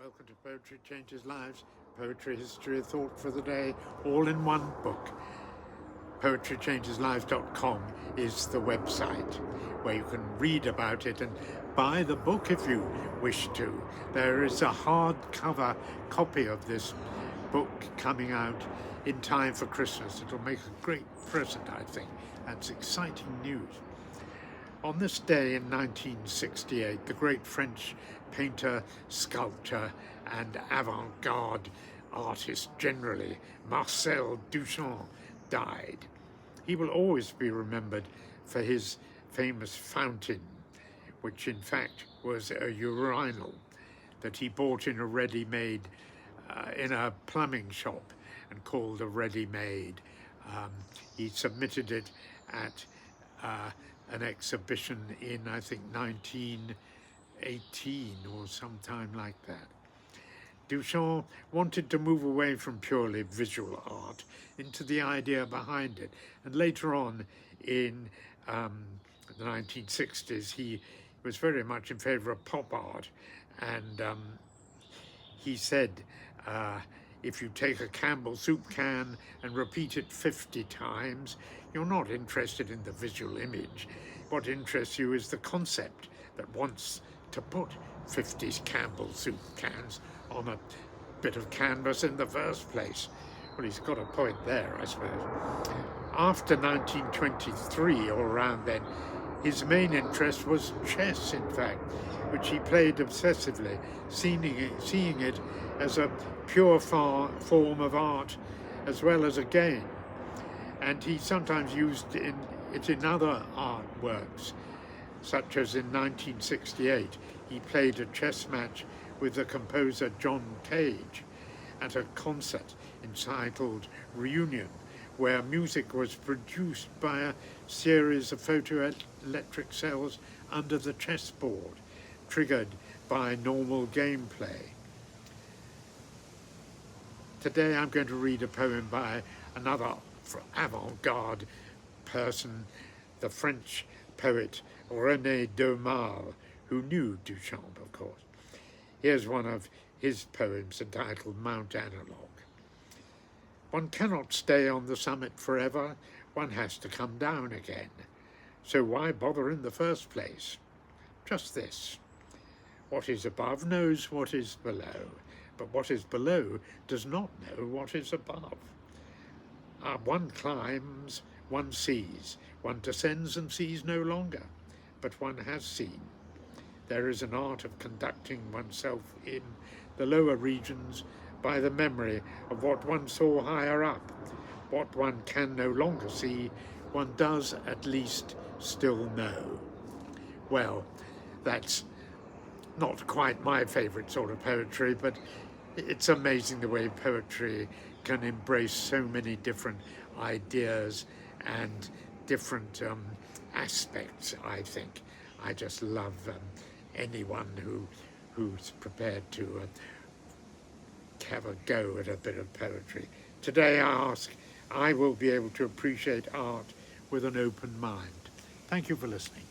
Welcome to Poetry Changes Lives, Poetry History of Thought for the Day, all in one book. PoetryChangesLives.com is the website where you can read about it and buy the book if you wish to. There is a hardcover copy of this book coming out in time for Christmas. It'll make a great present, I think. That's exciting news. On this day in 1968, the great French painter, sculptor, and avant-garde artist generally, Marcel Duchamp, died. He will always be remembered for his famous fountain, which in fact was a urinal that he bought in a ready-made, in a plumbing shop, and called a ready-made. He submitted it at an exhibition in, I think, 1918 or sometime like that. Duchamp wanted to move away from purely visual art into the idea behind it. And later on in the 1960s, he was very much in favor of pop art. And he said, if you take a Campbell soup can and repeat it 50 times, you're not interested in the visual image. What interests you is the concept that wants to put 50 Campbell soup cans on a bit of canvas in the first place. Well, he's got a point there, I suppose. After 1923, or around then, his main interest was chess, in fact, which he played obsessively, seeing it as a pure form of art as well as a game. And he sometimes used it in other artworks, such as in 1968, he played a chess match with the composer John Cage at a concert entitled Reunion, where music was produced by a series of photoelectric cells under the chessboard, triggered by normal gameplay. Today I'm going to read a poem by another avant-garde person, the French poet René Daumal, who knew Duchamp, of course. Here's one of his poems entitled Mount Analogue. One cannot stay on the summit forever. One has to come down again. So why bother in the first place? Just this. What is above knows what is below, but what is below does not know what is above. One climbs, one sees. One descends and sees no longer, but one has seen. There is an art of conducting oneself in the lower regions by the memory of what one saw higher up. What one can no longer see, one does at least still know. Well, that's not quite my favourite sort of poetry, but it's amazing the way poetry can embrace so many different ideas and different aspects, I think. I just love anyone who's prepared to have a go at a bit of poetry. Today I will be able to appreciate art with an open mind. Thank you for listening.